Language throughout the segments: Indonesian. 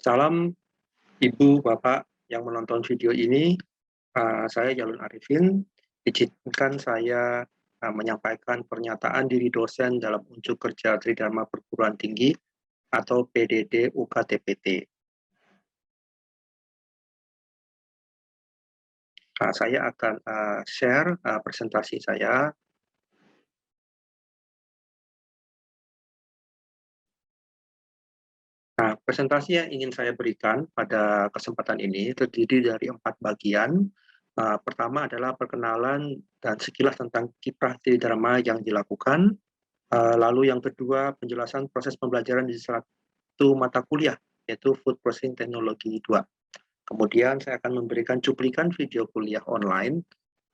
Salam Ibu, Bapak yang menonton video ini. Saya Jalun Arifin. Izinkan saya menyampaikan pernyataan diri dosen dalam Unjuk Kerja Tridharma Perguruan Tinggi atau PDD UKTPT. Saya akan share presentasi saya. Nah, presentasi yang ingin saya berikan pada kesempatan ini terdiri dari 4 bagian. Pertama adalah perkenalan dan sekilas tentang kiprah Tridharma yang dilakukan. Lalu yang kedua, penjelasan proses pembelajaran di satu mata kuliah, yaitu Food Processing Technology 2. Kemudian saya akan memberikan cuplikan video kuliah online,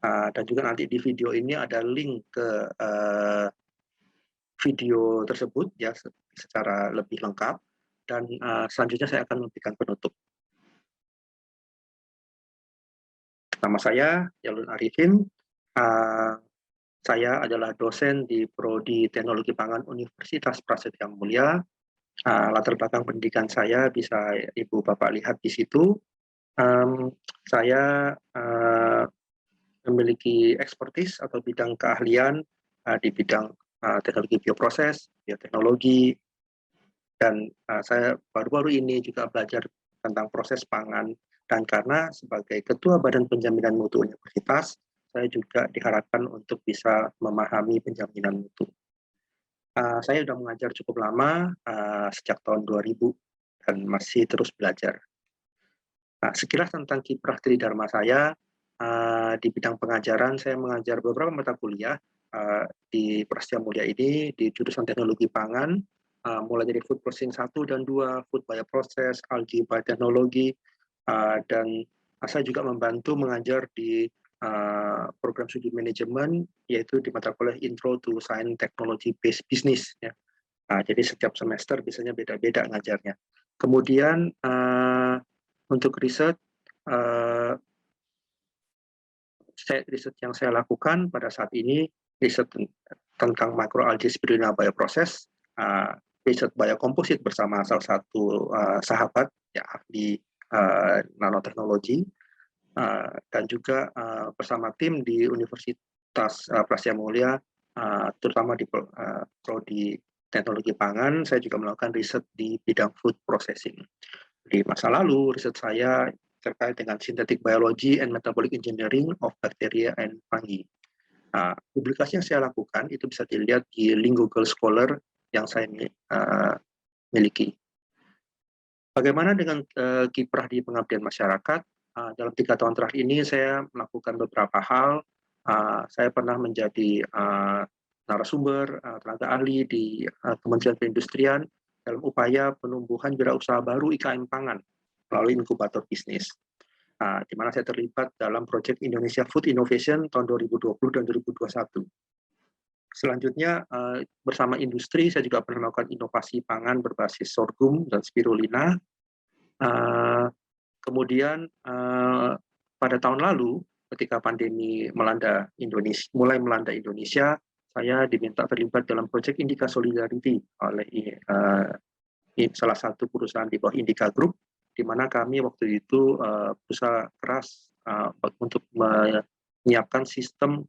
dan juga nanti di video ini ada link ke video tersebut ya secara lebih lengkap. Dan selanjutnya saya akan memberikan penutup. Nama saya Jalun Arifin. Saya adalah dosen di Prodi Teknologi Pangan Universitas Prasetya Mulia. Latar belakang pendidikan saya bisa Ibu Bapak lihat di situ. Saya memiliki expertise atau bidang keahlian di bidang teknologi bioproses, bioteknologi, dan saya baru-baru ini juga belajar tentang proses pangan. Dan karena sebagai Ketua Badan Penjaminan Mutu Universitas, saya juga diharapkan untuk bisa memahami penjaminan mutu. Saya sudah mengajar cukup lama, sejak tahun 2000, dan masih terus belajar. Sekilas tentang kiprah Tridharma saya, di bidang pengajaran, saya mengajar beberapa mata kuliah di Prasetya Mulia ini, di jurusan teknologi pangan, mulai dari Food Processing 1 dan 2, Food Bioprocess, Algae Bioteknologi, dan saya juga membantu mengajar di program studi manajemen, yaitu di mata kuliah Intro to Science Technology Based Business. Ya. Jadi setiap semester biasanya beda-beda ngajarnya. Kemudian untuk riset yang saya lakukan pada saat ini, riset tentang makroalgae spirulina bioproses, riset biokomposit bersama salah satu sahabat ya ahli nanoteknologi, dan juga bersama tim di Universitas Prasetya Mulia, terutama di prodi teknologi pangan. Saya juga melakukan riset di bidang food processing. Di masa lalu, riset saya terkait dengan synthetic biology and metabolic engineering of bacteria and fungi. Publikasi yang saya lakukan itu bisa dilihat di link Google Scholar yang saya miliki. Bagaimana dengan kiprah di pengabdian masyarakat? Dalam 3 tahun terakhir ini saya melakukan beberapa hal. Saya pernah menjadi narasumber, tenaga ahli di Kementerian Perindustrian dalam upaya penumbuhan wirausaha baru IKM pangan melalui inkubator bisnis, di mana saya terlibat dalam proyek Indonesia Food Innovation tahun 2020 dan 2021. Selanjutnya, bersama industri, saya juga pernah melakukan inovasi pangan berbasis sorghum dan spirulina. Kemudian, pada tahun lalu, ketika pandemi mulai melanda Indonesia, saya diminta terlibat dalam proyek Indika Solidarity oleh salah satu perusahaan di bawah Indika Group, di mana kami waktu itu berusaha keras untuk menyiapkan sistem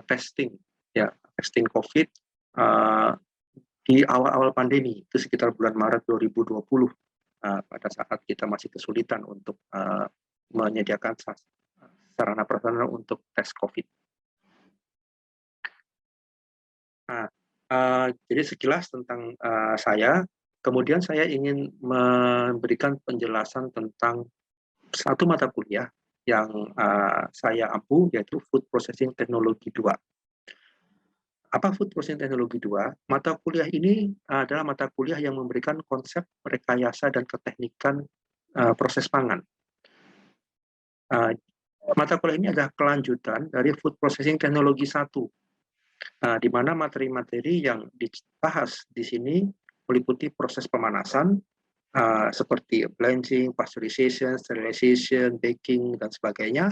testing COVID di awal-awal pandemi, itu sekitar bulan Maret 2020, pada saat kita masih kesulitan untuk menyediakan sarana prasarana untuk tes COVID. Jadi sekilas tentang saya. Kemudian saya ingin memberikan penjelasan tentang satu mata kuliah yang saya ampu, yaitu Food Processing Technology 2. Apa Food Processing Technology 2? Mata kuliah ini adalah mata kuliah yang memberikan konsep rekayasa dan keteknikan proses pangan. Mata kuliah ini adalah kelanjutan dari Food Processing Technology 1, di mana materi-materi yang dibahas di sini meliputi proses pemanasan, seperti blanching, pasteurization, sterilization, baking, dan sebagainya.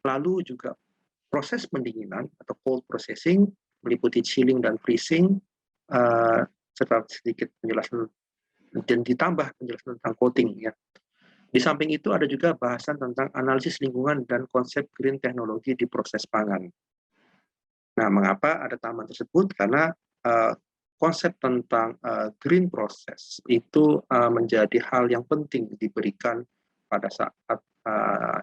Lalu juga proses pendinginan atau cold processing, meliputi chilling dan freezing, serta sedikit penjelasan dan ditambah penjelasan tentang coding ya. Di samping itu ada juga bahasan tentang analisis lingkungan dan konsep green teknologi di proses pangan. Nah, mengapa ada taman tersebut? Karena konsep tentang green process itu menjadi hal yang penting diberikan pada saat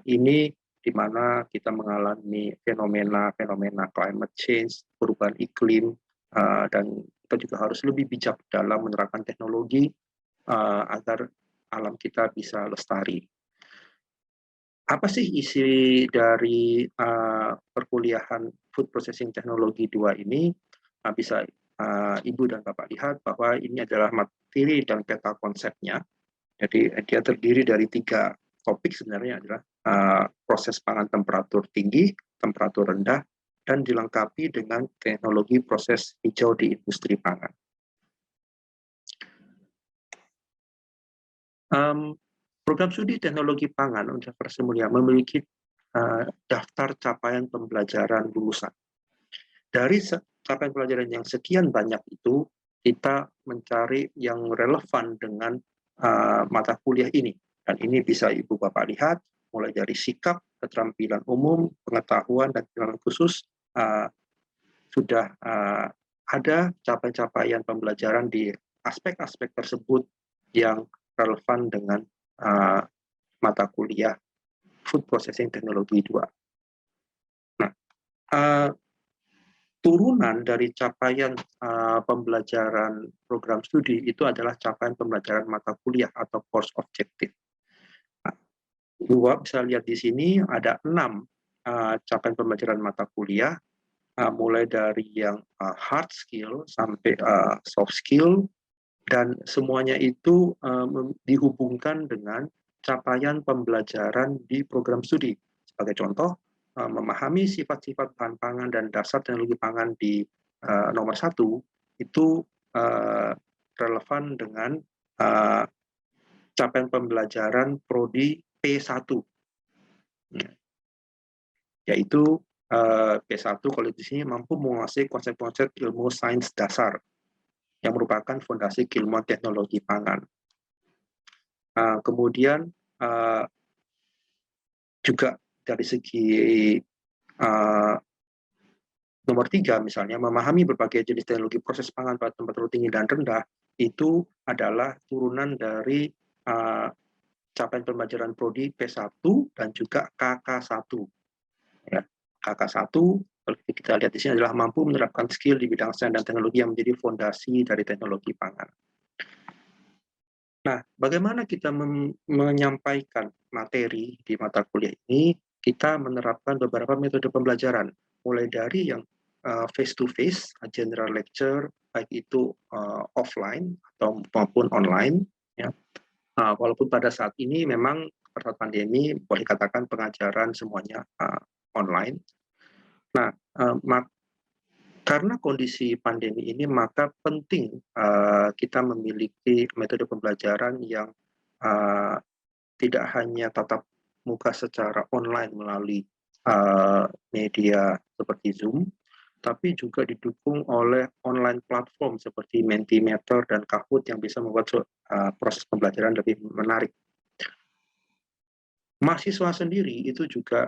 ini, di mana kita mengalami fenomena climate change, perubahan iklim, dan kita juga harus lebih bijak dalam menerapkan teknologi agar alam kita bisa lestari. Apa sih isi dari perkuliahan Food Processing Technology 2 ini? Bisa Ibu dan Bapak lihat bahwa ini adalah materi dan peta konsepnya. Jadi dia terdiri dari 3 topik sebenarnya, adalah proses pangan temperatur tinggi, temperatur rendah, dan dilengkapi dengan teknologi proses hijau di industri pangan. Program studi teknologi pangan Universitas Mulia memiliki daftar capaian pembelajaran lulusan. Dari capaian pembelajaran yang sekian banyak itu, kita mencari yang relevan dengan mata kuliah ini. Dan ini bisa Ibu Bapak lihat, mulai dari sikap, keterampilan umum, pengetahuan, dan pengalaman khusus, sudah ada capaian pembelajaran di aspek-aspek tersebut yang relevan dengan mata kuliah Food Processing Technology 2. Nah, turunan dari capaian pembelajaran program studi itu adalah capaian pembelajaran mata kuliah atau course objective. Nah, bisa lihat di sini ada 6 capaian pembelajaran mata kuliah, mulai dari yang hard skill sampai soft skill, dan semuanya itu dihubungkan dengan capaian pembelajaran di program studi. Sebagai contoh, memahami sifat-sifat bahan pangan dan dasar teknologi pangan di nomor 1 itu relevan dengan capaian pembelajaran prodi P1, yaitu P1 kalau di sini mampu menguasai konsep-konsep ilmu sains dasar yang merupakan fondasi keilmuan teknologi pangan. Kemudian juga dari segi nomor 3 misalnya, memahami berbagai jenis teknologi proses pangan pada temperatur tinggi dan rendah, itu adalah turunan dari capaian pembelajaran prodi P1 dan juga KK1. Ya, KK1 kalau kita lihat di sini adalah mampu menerapkan skill di bidang sains dan teknologi yang menjadi fondasi dari teknologi pangan. Nah, bagaimana kita menyampaikan materi di mata kuliah ini? Kita menerapkan beberapa metode pembelajaran, mulai dari yang face-to-face, general lecture, baik itu offline atau maupun online. Ya. Walaupun pada saat ini memang pada pandemi boleh katakan pengajaran semuanya online. Nah, karena kondisi pandemi ini, maka penting kita memiliki metode pembelajaran yang tidak hanya tatap muka secara online melalui media seperti Zoom, tapi juga didukung oleh online platform seperti Mentimeter dan Kahoot yang bisa membuat proses pembelajaran lebih menarik. Mahasiswa sendiri itu juga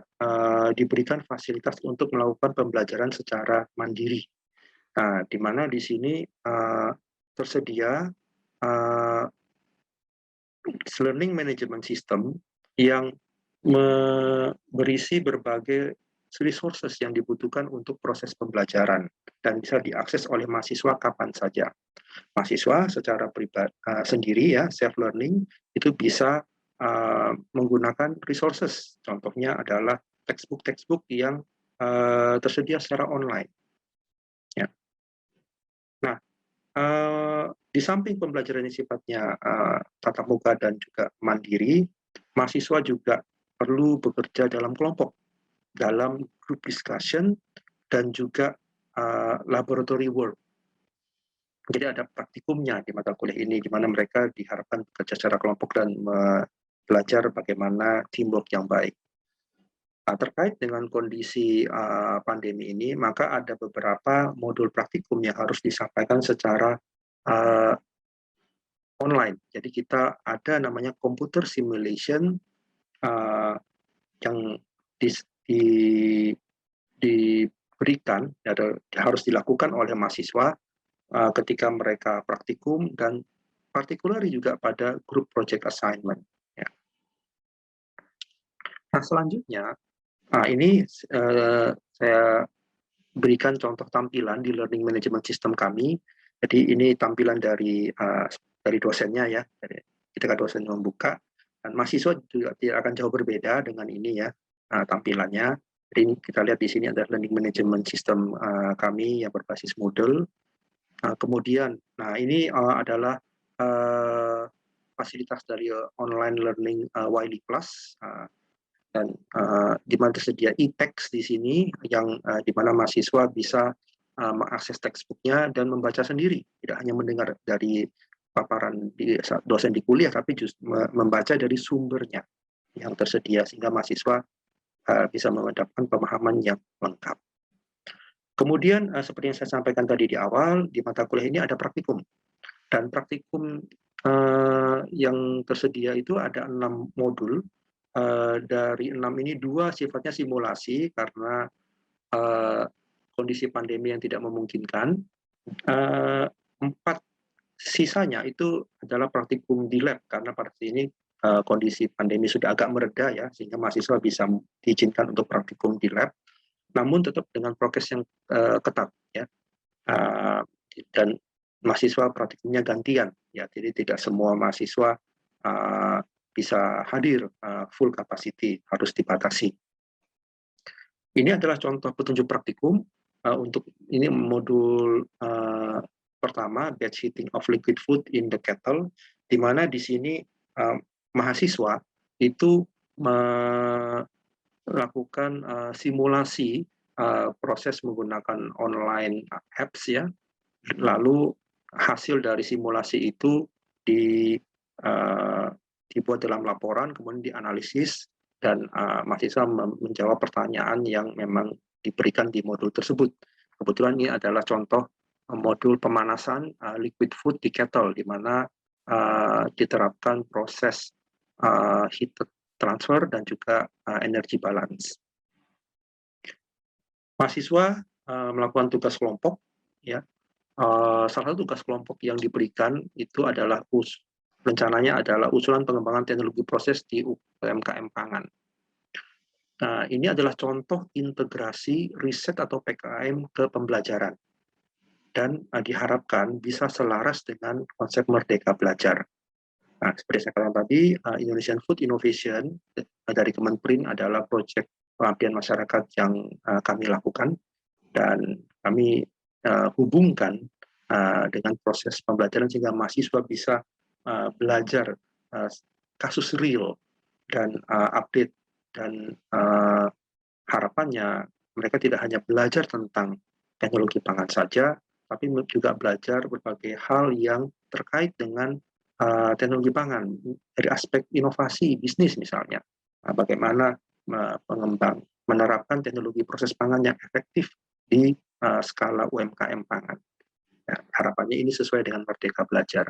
diberikan fasilitas untuk melakukan pembelajaran secara mandiri. Nah, di mana di sini tersedia learning management system yang berisi berbagai resources yang dibutuhkan untuk proses pembelajaran dan bisa diakses oleh mahasiswa kapan saja. Mahasiswa secara pribadi sendiri ya, self learning itu bisa menggunakan resources. Contohnya adalah textbook yang tersedia secara online. Ya. Nah, di samping pembelajaran yang sifatnya tatap muka dan juga mandiri, mahasiswa juga perlu bekerja dalam kelompok, dalam group discussion, dan juga laboratory work. Jadi ada praktikumnya di mata kuliah ini, di mana mereka diharapkan bekerja secara kelompok dan belajar bagaimana teamwork yang baik. Terkait dengan kondisi pandemi ini, maka ada beberapa modul praktikum yang harus disampaikan secara online. Jadi kita ada namanya computer simulation yang diberikan, harus dilakukan oleh mahasiswa ketika mereka praktikum, dan particularly juga pada group project assignment. Ya. Nah, selanjutnya, ini saya berikan contoh tampilan di learning management system kami. Jadi ini tampilan dari dosennya ya, dari ketika dosen membuka, dan mahasiswa juga tidak akan jauh berbeda dengan ini ya tampilannya. Jadi ini kita lihat di sini ada learning management system kami yang berbasis Moodle. Kemudian, nah ini adalah fasilitas dari online learning Wiley Plus. Dan di mana tersedia e-text di sini yang di mana mahasiswa bisa mengakses textbooknya dan membaca sendiri, tidak hanya mendengar dari paparan dosen di kuliah, tapi justru membaca dari sumbernya yang tersedia, sehingga mahasiswa bisa mendapatkan pemahaman yang lengkap. Kemudian seperti yang saya sampaikan tadi di awal, di mata kuliah ini ada praktikum, dan praktikum yang tersedia itu ada 6 modul. Dari 6 ini 2 sifatnya simulasi karena kondisi pandemi yang tidak memungkinkan. 4 sisanya itu adalah praktikum di lab, karena pada saat ini kondisi pandemi sudah agak mereda ya, sehingga mahasiswa bisa diizinkan untuk praktikum di lab, namun tetap dengan prokes yang ketat ya. Dan mahasiswa praktikumnya gantian ya, jadi tidak semua mahasiswa bisa hadir full capacity, harus dibatasi. Ini adalah contoh petunjuk praktikum untuk ini modul pertama, batch heating of liquid food in the kettle, di mana di sini mahasiswa itu melakukan simulasi proses menggunakan online apps ya, lalu hasil dari simulasi itu dibuat dalam laporan, kemudian dianalisis, dan mahasiswa menjawab pertanyaan yang memang diberikan di modul tersebut. Kebetulan ini adalah contoh modul pemanasan liquid food di kettle, di mana diterapkan proses heat transfer dan juga energy balance. Mahasiswa melakukan tugas kelompok, ya. Salah satu tugas kelompok yang diberikan itu adalah rencananya adalah usulan pengembangan teknologi proses di UMKM pangan. Nah, ini adalah contoh integrasi riset atau PKM ke pembelajaran, dan diharapkan bisa selaras dengan konsep Merdeka Belajar. Nah, seperti saya katakan tadi, Indonesian Food Innovation dari Kemenperin adalah proyek pengabdian masyarakat yang kami lakukan, dan kami hubungkan dengan proses pembelajaran sehingga mahasiswa bisa belajar kasus real dan update, dan harapannya mereka tidak hanya belajar tentang teknologi pangan saja, tapi juga belajar berbagai hal yang terkait dengan teknologi pangan dari aspek inovasi bisnis misalnya, bagaimana menerapkan teknologi proses pangan yang efektif di skala UMKM pangan. Ya, harapannya ini sesuai dengan Merdeka Belajar.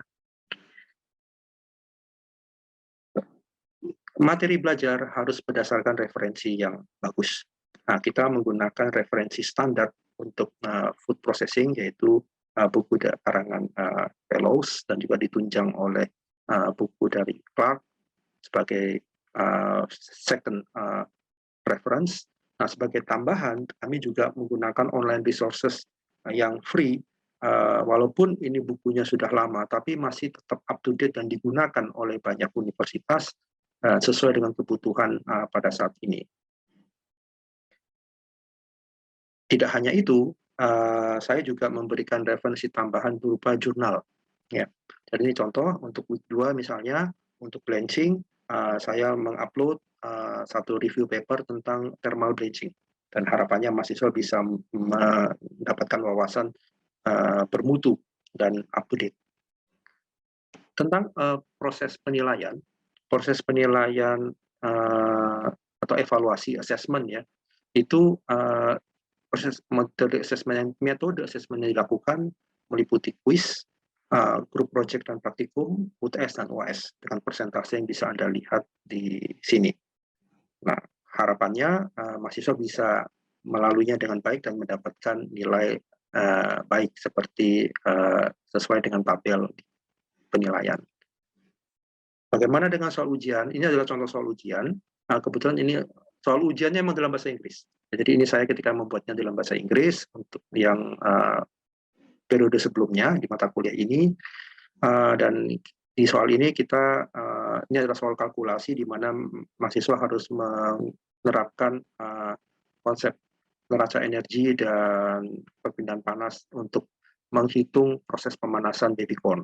Materi belajar harus berdasarkan referensi yang bagus. Nah, kita menggunakan referensi standar untuk food processing, yaitu buku karangan Fellows, dan juga ditunjang oleh buku dari Clark sebagai second reference. Nah, sebagai tambahan, kami juga menggunakan online resources yang free, walaupun ini bukunya sudah lama, tapi masih tetap up to date dan digunakan oleh banyak universitas sesuai dengan kebutuhan pada saat ini. Tidak hanya itu, saya juga memberikan referensi tambahan berupa jurnal. Ya. Jadi ini contoh untuk week 2 misalnya, untuk blanching, saya mengupload satu review paper tentang thermal blanching, dan harapannya mahasiswa bisa mendapatkan wawasan bermutu dan up to date. Tentang proses penilaian atau evaluasi assessment ya, itu proses metode assessment yang dilakukan meliputi kuis, grup project dan praktikum, UTS dan UAS dengan persentase yang bisa Anda lihat di sini. Nah, harapannya mahasiswa bisa melaluinya dengan baik dan mendapatkan nilai baik seperti sesuai dengan tabel penilaian. Bagaimana dengan soal ujian? Ini adalah contoh soal ujian. Kebetulan ini soal ujiannya memang dalam bahasa Inggris. Jadi ini saya ketika membuatnya dalam bahasa Inggris untuk yang periode sebelumnya di mata kuliah ini, dan di soal ini kita ini adalah soal kalkulasi di mana mahasiswa harus menerapkan konsep neraca energi dan perpindahan panas untuk menghitung proses pemanasan baby corn.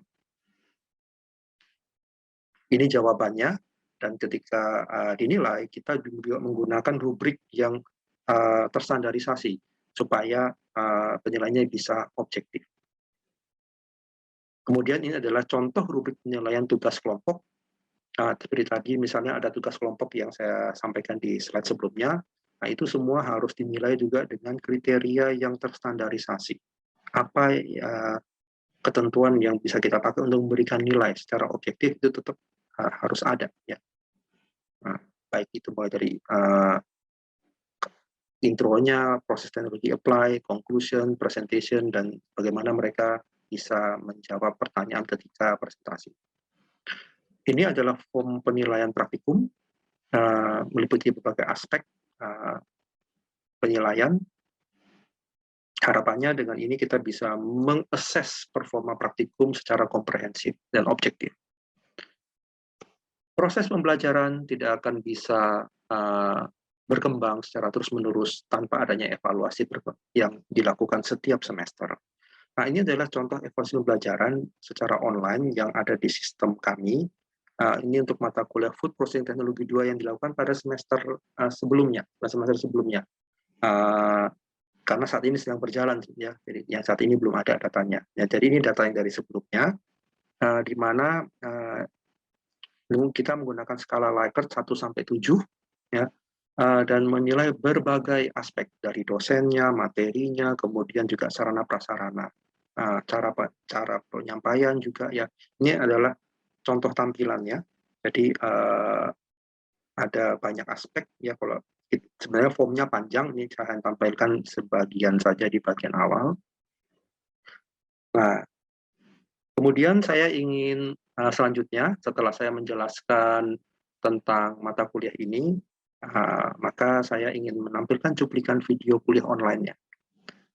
Ini jawabannya, dan ketika dinilai kita juga menggunakan rubrik yang terstandarisasi supaya penilaiannya bisa objektif. Kemudian ini adalah contoh rubrik penilaian tugas kelompok. Seperti tadi misalnya ada tugas kelompok yang saya sampaikan di slide sebelumnya. Nah, itu semua harus dinilai juga dengan kriteria yang terstandarisasi. Apa ketentuan yang bisa kita pakai untuk memberikan nilai secara objektif itu tetap harus ada, ya. Nah, baik itu mulai dari intronya, proses teknologi apply, conclusion, presentation, dan bagaimana mereka bisa menjawab pertanyaan ketika presentasi. Ini adalah form penilaian praktikum, meliputi berbagai aspek penilaian. Harapannya dengan ini kita bisa mengakses performa praktikum secara komprehensif dan objektif. Proses pembelajaran tidak akan bisa berkembang secara terus-menerus tanpa adanya evaluasi yang dilakukan setiap semester. Nah, ini adalah contoh evaluasi pembelajaran secara online yang ada di sistem kami. Ini untuk mata kuliah Food Processing Teknologi 2 yang dilakukan pada semester sebelumnya, karena saat ini sedang berjalan, ya. Jadi yang saat ini belum ada datanya. Ya, jadi ini data yang dari sebelumnya, di mana kita menggunakan skala Likert 1 sampai 7, ya. Dan menilai berbagai aspek dari dosennya, materinya, kemudian juga sarana prasarana, cara penyampaian juga, ya. Ini adalah contoh tampilannya. Jadi ada banyak aspek, ya. Kalau sebenarnya formnya panjang, ini saya tampilkan sebagian saja di bagian awal. Nah, kemudian saya ingin selanjutnya setelah saya menjelaskan tentang mata kuliah ini, maka saya ingin menampilkan cuplikan video kuliah online-nya.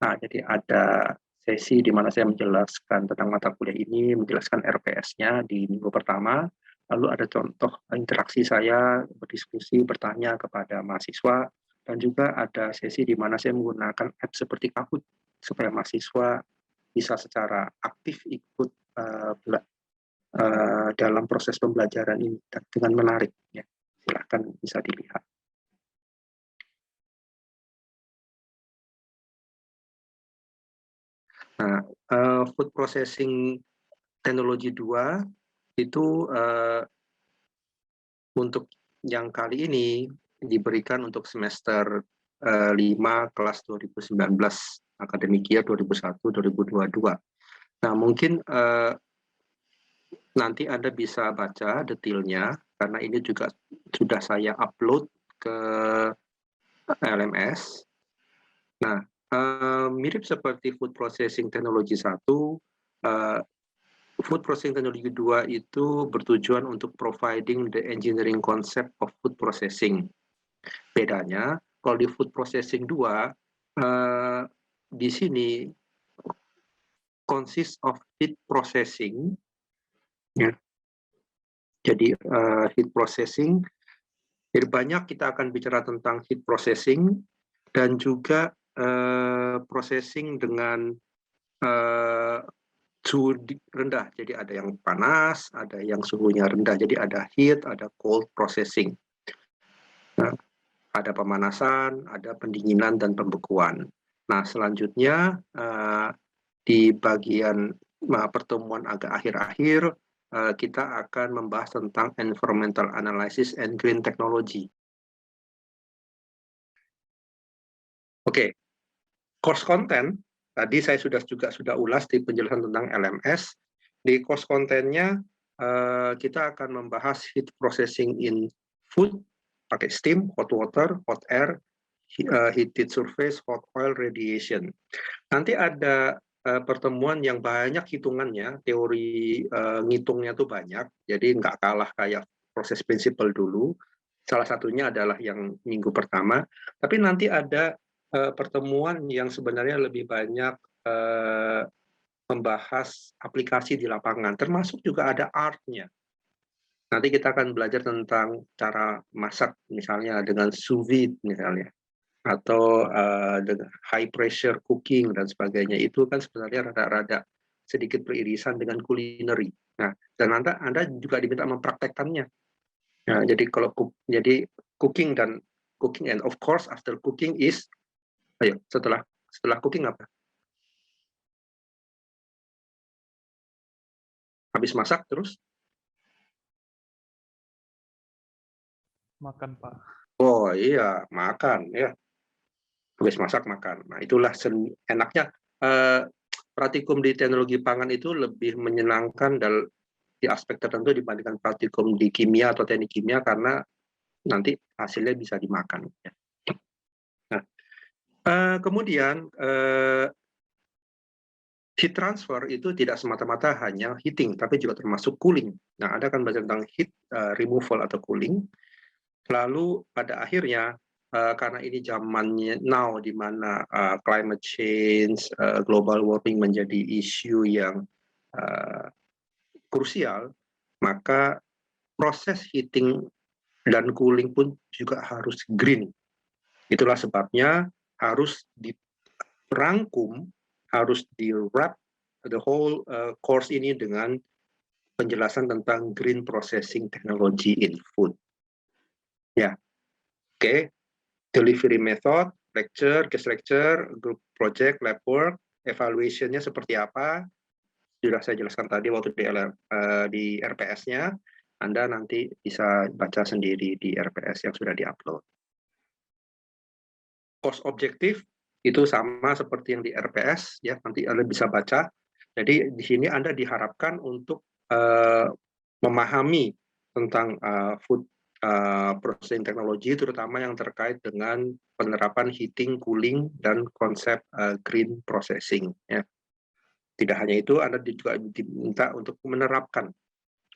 Nah, jadi ada sesi di mana saya menjelaskan tentang mata kuliah ini, menjelaskan RPS-nya di minggu pertama, lalu ada contoh interaksi saya berdiskusi, bertanya kepada mahasiswa, dan juga ada sesi di mana saya menggunakan app seperti Kahoot supaya mahasiswa bisa secara aktif ikut dalam proses pembelajaran ini dengan menarik, ya. Silahkan bisa dilihat. Nah, Food Processing Teknologi 2 itu untuk yang kali ini diberikan untuk semester 5 kelas 2019 akademik year 2001-2022. Nah, mungkin nanti Anda bisa baca detailnya karena ini juga sudah saya upload ke LMS. Nah, mirip seperti Food Processing Teknologi 1, Food Processing Teknologi 2 itu bertujuan untuk providing the engineering concept of food processing. Bedanya, kalau di Food Processing 2, di sini consist of heat processing, ya. Jadi heat processing, jadi banyak kita akan bicara tentang heat processing dan juga processing dengan suhu rendah. Jadi ada yang panas, ada yang suhunya rendah. Jadi ada heat, ada cold processing. Nah, ada pemanasan, ada pendinginan dan pembekuan. Nah, selanjutnya di bagian pertemuan agak akhir-akhir kita akan membahas tentang environmental analysis and green technology. Oke, course content tadi saya sudah ulas di penjelasan tentang LMS. Di course kontennya kita akan membahas heat processing in food pakai steam, hot water, hot air, heated surface, hot oil radiation. Nanti ada pertemuan yang banyak hitungannya, teori ngitungnya tuh banyak, jadi nggak kalah kayak proses prinsipal dulu. Salah satunya adalah yang minggu pertama, tapi nanti ada pertemuan yang sebenarnya lebih banyak membahas aplikasi di lapangan, termasuk juga ada art-nya. Nanti kita akan belajar tentang cara masak, misalnya dengan sous vide misalnya, atau dengan high pressure cooking dan sebagainya. Itu kan sebenarnya rada-rada sedikit beririsan dengan culinary. Nah, dan Anda juga diminta mempraktekkannya. Nah, jadi cooking and of course after cooking is, ayo setelah cooking apa? Habis masak terus? Makan, Pak. Oh iya, makan ya. Habis masak makan. Nah, itulah enaknya praktikum di teknologi pangan itu lebih menyenangkan di aspek tertentu dibandingkan praktikum di kimia atau teknik kimia karena nanti hasilnya bisa dimakan. Nah, kemudian heat transfer itu tidak semata-mata hanya heating, tapi juga termasuk cooling. Nah, Anda akan belajar tentang heat removal atau cooling. Lalu pada akhirnya karena ini zamannya now di mana climate change, global warming menjadi isu yang krusial, maka proses heating dan cooling pun juga harus green. Itulah sebabnya harus dirangkum, harus di-wrap the whole course ini dengan penjelasan tentang green processing technology in food. Ya, oke. Delivery method, lecture, guest lecture, group project, lab work, evaluation-nya seperti apa, sudah saya jelaskan tadi waktu di RPS-nya, Anda nanti bisa baca sendiri di RPS yang sudah di-upload. Course objektif itu sama seperti yang di RPS, ya nanti Anda bisa baca. Jadi di sini Anda diharapkan untuk memahami tentang food processing technology, terutama yang terkait dengan penerapan heating, cooling, dan konsep green processing. Ya. Tidak hanya itu, Anda juga diminta untuk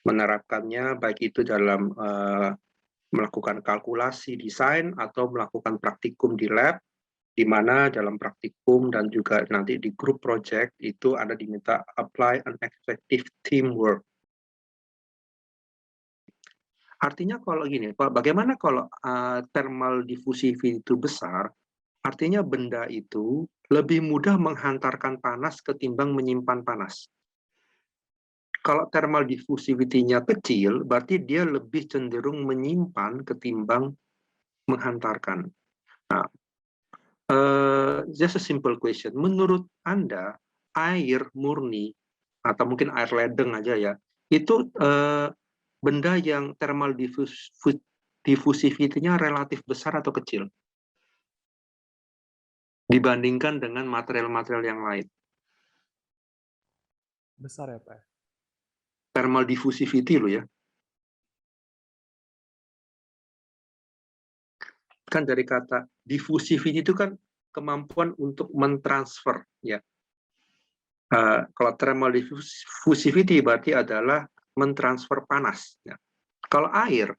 menerapkannya baik itu dalam melakukan kalkulasi desain atau melakukan praktikum di lab, di mana dalam praktikum dan juga nanti di grup project itu Anda diminta apply an effective teamwork. Artinya kalau gini, bagaimana kalau thermal diffusivity itu besar, artinya benda itu lebih mudah menghantarkan panas ketimbang menyimpan panas. Kalau thermal diffusivity-nya kecil, berarti dia lebih cenderung menyimpan ketimbang menghantarkan. Nah, just a simple question. Menurut Anda, air murni, atau mungkin air ledeng aja ya, itu benda yang thermal diffusivity-nya relatif besar atau kecil dibandingkan dengan material-material yang lain. Besar ya, Pak? Thermal diffusivity loh ya. Kan dari kata diffusivity itu kan kemampuan untuk mentransfer ya. Kalau thermal diffusivity berarti adalah mentransfer panas. Ya. Kalau air,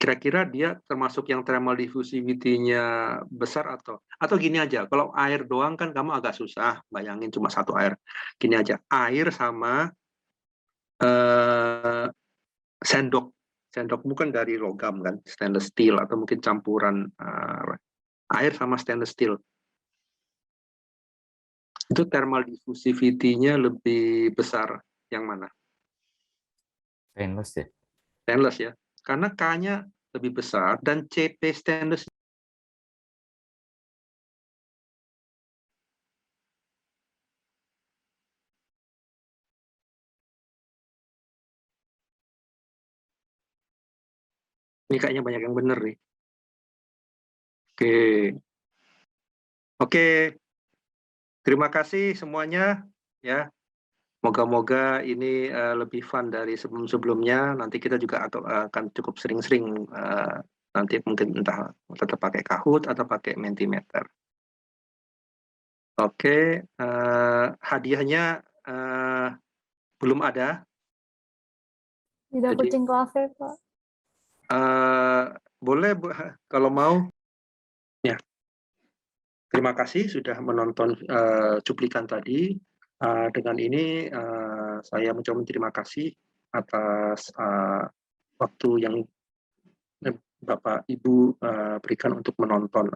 kira-kira dia termasuk yang thermal diffusivity-nya besar atau gini aja, kalau air doang kan kamu agak susah, bayangin cuma satu air. Gini aja, air sama sendok. Sendok bukan dari logam kan, stainless steel atau mungkin campuran air sama stainless steel. Itu thermal diffusivity-nya lebih besar yang mana? Stainless ya? Stainless ya. Karena K-nya lebih besar dan CP stainless ini kayaknya banyak yang benar nih. Oke. Terima kasih semuanya ya. Moga-moga ini lebih fun dari sebelum-sebelumnya. Nanti kita juga akan cukup sering-sering nanti mungkin entah tetap pakai Kahoot atau pakai Mentimeter. Oke, hadiahnya belum ada. Tidak Jadi kucing kafe, Pak. boleh kalau mau. Ya, terima kasih sudah menonton cuplikan tadi. Dengan ini saya mencoba terima kasih atas waktu yang Bapak Ibu berikan untuk menonton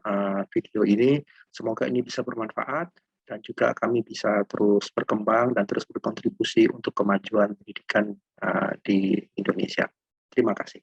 video ini. Semoga ini bisa bermanfaat dan juga kami bisa terus berkembang dan terus berkontribusi untuk kemajuan pendidikan di Indonesia. Terima kasih.